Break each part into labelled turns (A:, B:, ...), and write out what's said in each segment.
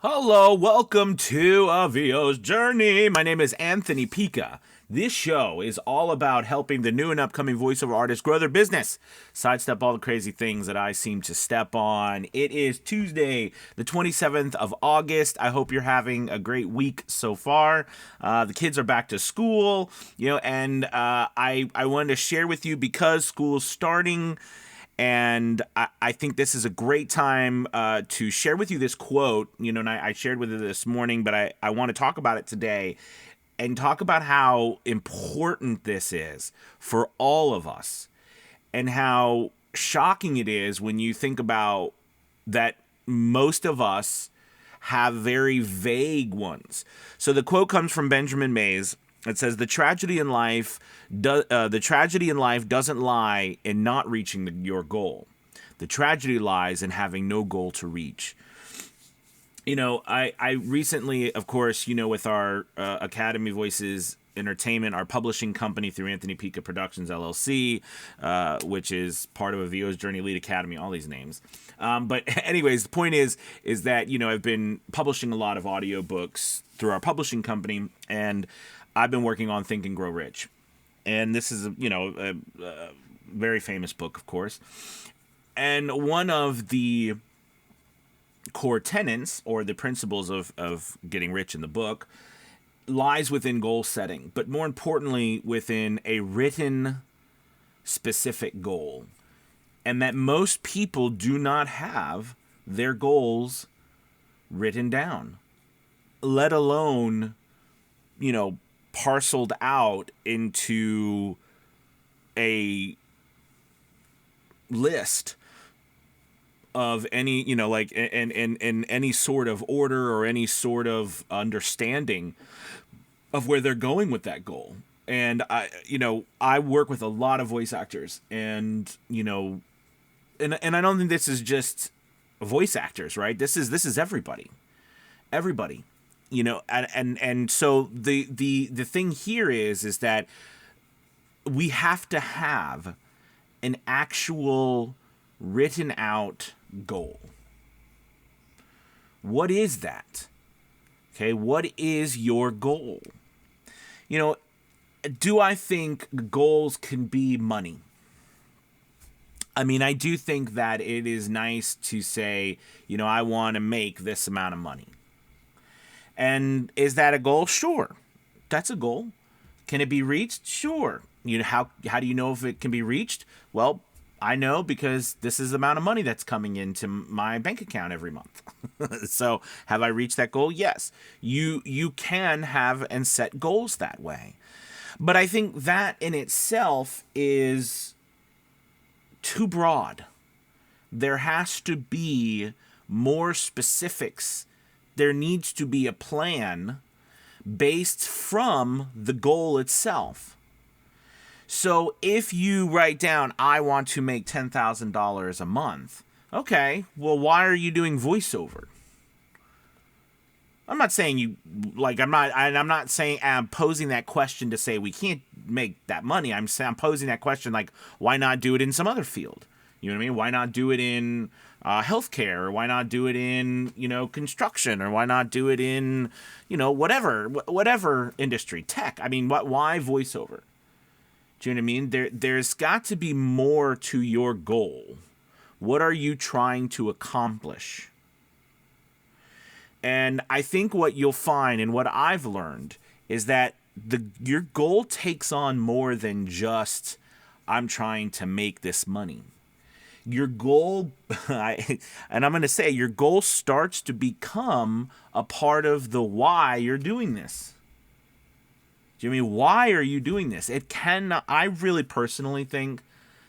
A: Hello, welcome to A VO's Journey. My name is Anthony Pica. This show is all about helping the new and upcoming voiceover artists grow their business, sidestep all the crazy things that I seem to step on. It is Tuesday, the 27th of August. I hope you're having a great week so far. The kids are back to school, and I wanted to share with you because school's starting. And I think this is a great time to share with you this quote, and I shared with it this morning, but I want to talk about it today and talk about how important this is for all of us and how shocking it is when you think about that most of us have very vague ones. So the quote comes from Benjamin Mays. It says, the tragedy in life doesn't lie in not reaching your goal. The tragedy lies in having no goal to reach. I recently, of course, with our Academy Voices Entertainment, our publishing company through Anthony Pica Productions, LLC, which is part of A VO's Journey Lead Academy, all these names. But anyways, the point is that, I've been publishing a lot of audiobooks through our publishing company, and I've been working on Think and Grow Rich. And this is, a very famous book, of course. And one of the core tenets or the principles of getting rich in the book lies within goal setting, but more importantly, within a written specific goal. And that most people do not have their goals written down, let alone, parceled out into a list of any, in any sort of order or any sort of understanding of where they're going with that goal. And I work with a lot of voice actors, and and I don't think this is just voice actors, right? This is everybody. And so the thing here is that we have to have an actual written out goal. What is that? Okay, what is your goal? Do I think goals can be money? I mean, I do think that it is nice to say, I want to make this amount of money. And is that a goal? Sure. That's a goal. Can it be reached? Sure. How do you know if it can be reached? Well, I know because this is the amount of money that's coming into my bank account every month. So have I reached that goal? Yes. You can have and set goals that way. But I think that in itself is too broad. There has to be more specifics. There needs to be a plan based from the goal itself. So if you write down, I want to make $10,000 a month, okay, well, why are you doing voiceover? I'm not saying I'm posing that question to say we can't make that money. I'm posing that question like, why not do it in some other field? You know what I mean? Why not do it in healthcare, or why not do it in, construction, or why not do it in, whatever industry, tech? I mean, why voiceover? Do you know what I mean? There's got to be more to your goal. What are you trying to accomplish? And I think what you'll find, and what I've learned, is that your goal takes on more than just, I'm trying to make this money. Your goal, and I'm going to say, your goal starts to become a part of the why you're doing this. Do you mean, why are you doing this? I really personally think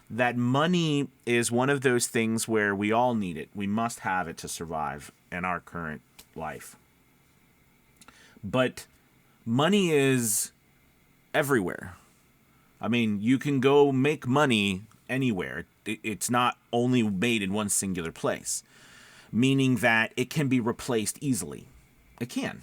A: that money is one of those things where we all need it. We must have it to survive in our current life. But money is everywhere. I mean, you can go make money anywhere. It's not only made in one singular place, meaning that it can be replaced easily. It can.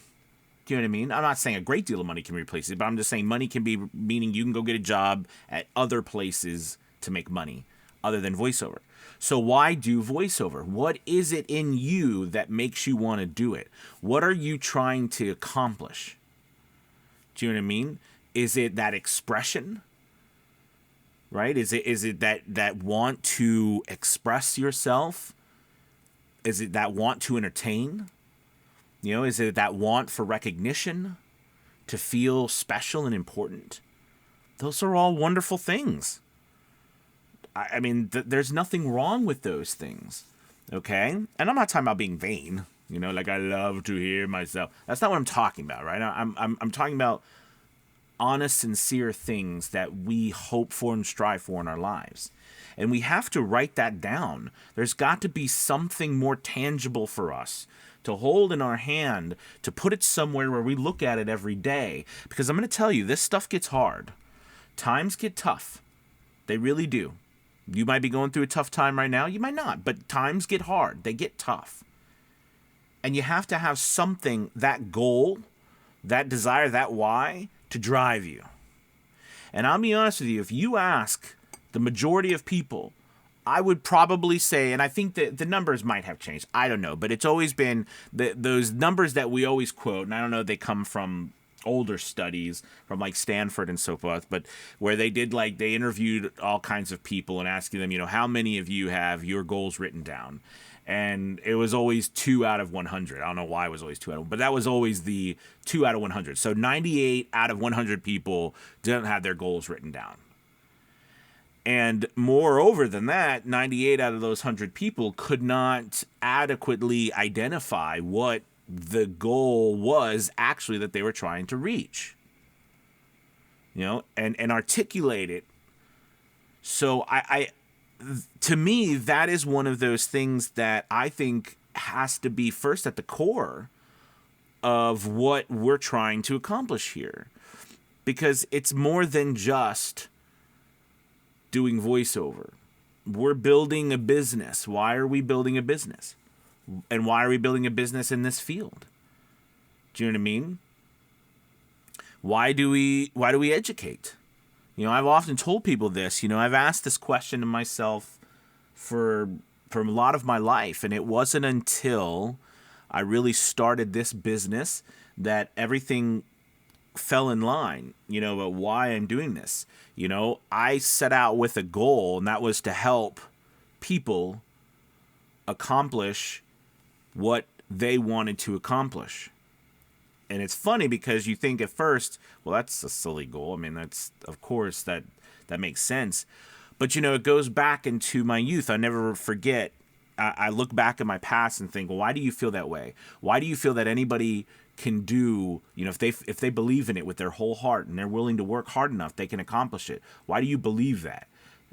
A: Do you know what I mean? I'm not saying a great deal of money can replace it, but I'm just saying money can be, meaning you can go get a job at other places to make money. other than voiceover. So why do voiceover? What is it in you that makes you want to do it? What are you trying to accomplish? Do you know what I mean? Is it that expression? Right? Is it that want to express yourself? Is it that want to entertain? You know, is it that want for recognition? To feel special and important? Those are all wonderful things. I mean, there's nothing wrong with those things, okay? And I'm not talking about being vain, you know, like I love to hear myself. That's not what I'm talking about, right? I'm talking about honest, sincere things that we hope for and strive for in our lives. And we have to write that down. There's got to be something more tangible for us to hold in our hand, to put it somewhere where we look at it every day. Because I'm going to tell you, this stuff gets hard. Times get tough. They really do. You might be going through a tough time right now. You might not. But times get hard. They get tough. And you have to have something, that goal, that desire, that why, to drive you. And I'll be honest with you, if you ask the majority of people, I would probably say, and I think that the numbers might have changed. I don't know. But it's always been those numbers that we always quote, and I don't know if they come from older studies from like Stanford and so forth, but where they did like, they interviewed all kinds of people and asking them, you know, how many of you have your goals written down? And it was always 2 out of 100. I don't know why it was always 2 out of, but that was always the 2 out of 100. So 98 out of 100 people didn't have their goals written down. And moreover than that, 98 out of those 100 people could not adequately identify what the goal was actually that they were trying to reach, you know, and articulate it. So to me, that is one of those things that I think has to be first at the core of what we're trying to accomplish here, because it's more than just doing voiceover. We're building a business. Why are we building a business? And why are we building a business in this field? Do you know what I mean? Why do we educate? You know, I've often told people this. You know, I've asked this question to myself for a lot of my life, and it wasn't until I really started this business that everything fell in line, you know, about why I'm doing this. You know, I set out with a goal, and that was to help people accomplish what they wanted to accomplish. And it's funny because you think at first, well, that's a silly goal. I mean, that's, of course, that makes sense. But, you know, it goes back into my youth. I never forget. I look back at my past and think, well, why do you feel that way? Why do you feel that anybody can do, you know, if they believe in it with their whole heart and they're willing to work hard enough, they can accomplish it? Why do you believe that?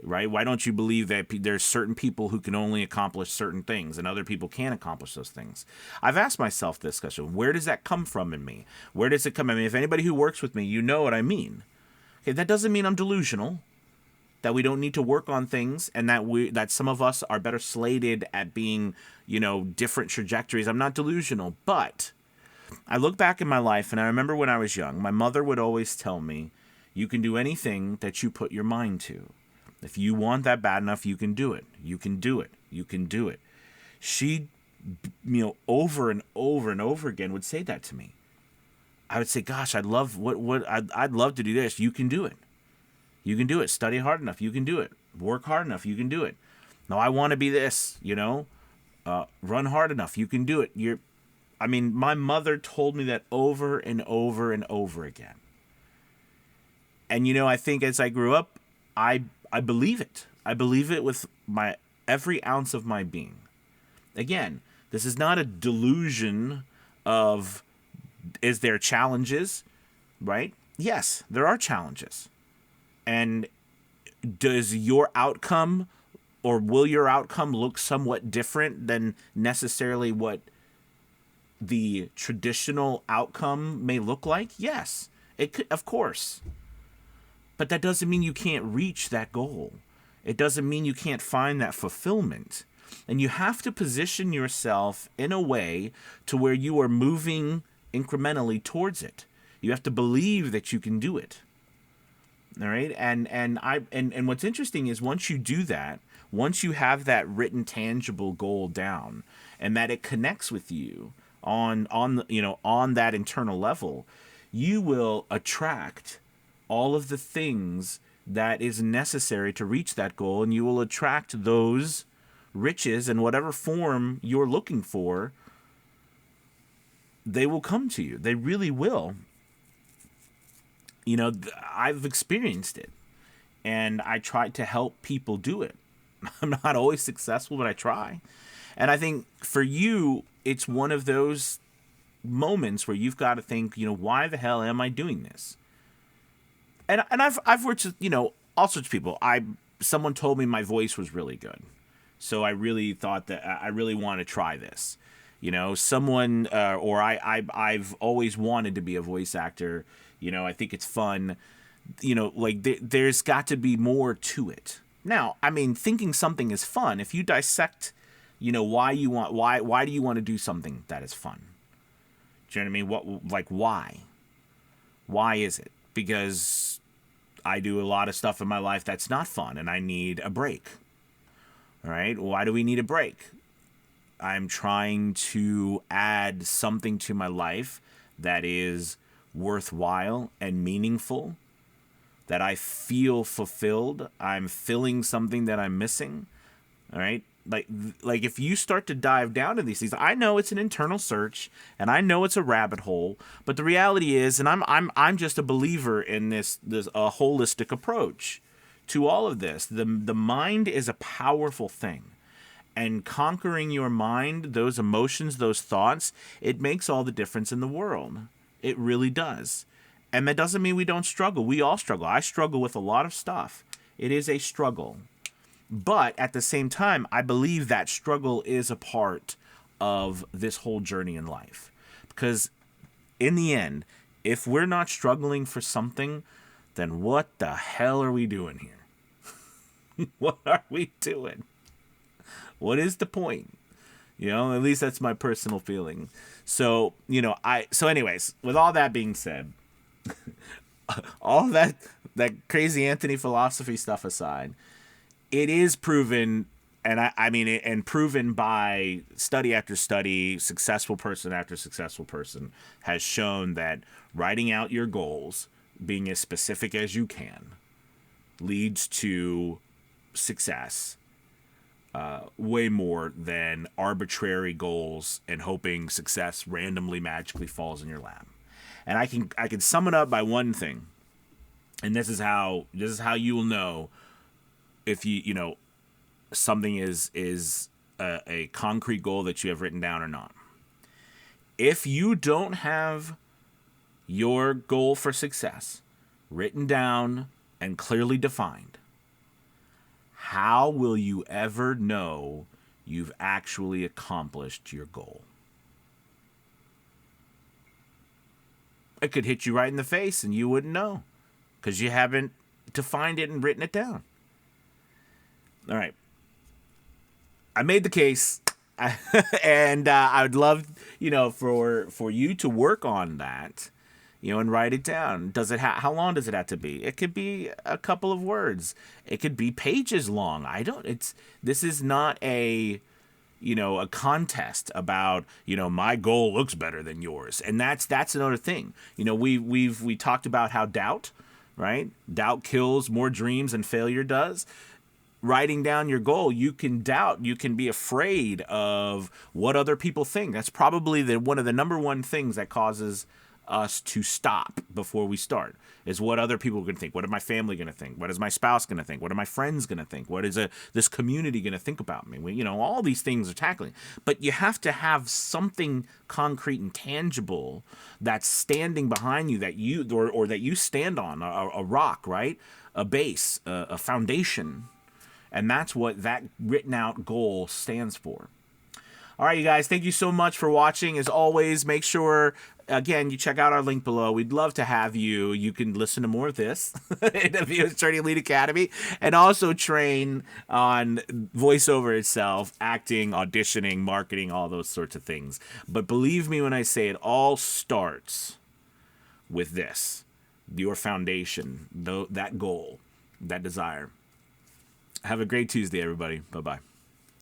A: Right? Why don't you believe that there's certain people who can only accomplish certain things and other people can't accomplish those things? I've asked myself this question. Where does that come from in me? Where does it come? I mean, if anybody who works with me, you know what I mean. Okay, that doesn't mean I'm delusional, that we don't need to work on things, and that some of us are better slated at being, you know, different trajectories. I'm not delusional, but I look back in my life and I remember when I was young, my mother would always tell me, you can do anything that you put your mind to. If you want that bad enough, you can do it. You can do it. You can do it. She, you know, over and over and over again would say that to me. I would say, gosh, I'd love to do this. You can do it. You can do it. Study hard enough. You can do it. Work hard enough. You can do it. No, I want to be this, you know, run hard enough. You can do it. My mother told me that over and over and over again. And, you know, I think as I grew up, I believe it. I believe it with my every ounce of my being. Again, this is not a delusion of, is there challenges, right? Yes, there are challenges. And does your outcome, or will your outcome look somewhat different than necessarily what the traditional outcome may look like? Yes, it could, of course. But that doesn't mean you can't reach that goal. It doesn't mean you can't find that fulfillment. And you have to position yourself in a way to where you are moving incrementally towards it. You have to believe that you can do it. All right? And what's interesting is once you do that, once you have that written tangible goal down and that it connects with you on that internal level, you will attract all of the things that is necessary to reach that goal, and you will attract those riches in whatever form you're looking for. They will come to you. They really will. I've experienced it, and I try to help people do it. I'm not always successful, but I try. And I think for you, it's one of those moments where you've got to think, why the hell am I doing this? And I've worked with, all sorts of people. Someone told me my voice was really good, so I really thought that I really want to try this. Someone or I've always wanted to be a voice actor. I think it's fun. There's got to be more to it. Now, I mean, thinking something is fun. If you dissect, why do you want to do something that is fun? Do you know what I mean? Why? Why is it? Because I do a lot of stuff in my life that's not fun, and I need a break. All right? Why do we need a break? I'm trying to add something to my life that is worthwhile and meaningful, that I feel fulfilled. I'm filling something that I'm missing. All right? Like if you start to dive down to these things, I know it's an internal search and I know it's a rabbit hole, but the reality is, and I'm just a believer in this a holistic approach to all of this. The mind is a powerful thing. And conquering your mind, those emotions, those thoughts, it makes all the difference in the world. It really does. And that doesn't mean we don't struggle. We all struggle. I struggle with a lot of stuff. It is a struggle. But at the same time, I believe that struggle is a part of this whole journey in life. Because in the end, if we're not struggling for something, then what the hell are we doing here? What are we doing? What is the point? At least that's my personal feeling. So, anyways, with all that being said, all that crazy Anthony philosophy stuff aside, it is proven, and proven by study after study, successful person after successful person has shown that writing out your goals, being as specific as you can, leads to success. Way more than arbitrary goals and hoping success randomly magically falls in your lap. And I can sum it up by one thing, and this is how you will know if something is a concrete goal that you have written down or not. If you don't have your goal for success written down and clearly defined, how will you ever know you've actually accomplished your goal? It could hit you right in the face and you wouldn't know because you haven't defined it and written it down. All right. I made the case and I would love, for you to work on that, and write it down. How long does it have to be? It could be a couple of words. It could be pages long. This is not a contest about, my goal looks better than yours. And that's another thing. We talked about how doubt, right? Doubt kills more dreams than failure does. Writing down your goal, you can doubt, you can be afraid of what other people think. That's probably one of the number one things that causes us to stop before we start, is what other people are going to think. What are my family going to think? What is my spouse going to think? What are my friends going to think? What is this community going to think about me? All these things are tackling. But you have to have something concrete and tangible that's standing behind you, that you or that you stand on, a rock, right? A base, a foundation. And that's what that written out goal stands for. All right, you guys, thank you so much for watching. As always, make sure, again, you check out our link below. We'd love to have you. You can listen to more of this in the Video Attorney Elite Academy, and also train on voiceover itself, acting, auditioning, marketing, all those sorts of things. But believe me when I say it all starts with this, your foundation, that goal, that desire. Have a great Tuesday, everybody. Bye-bye.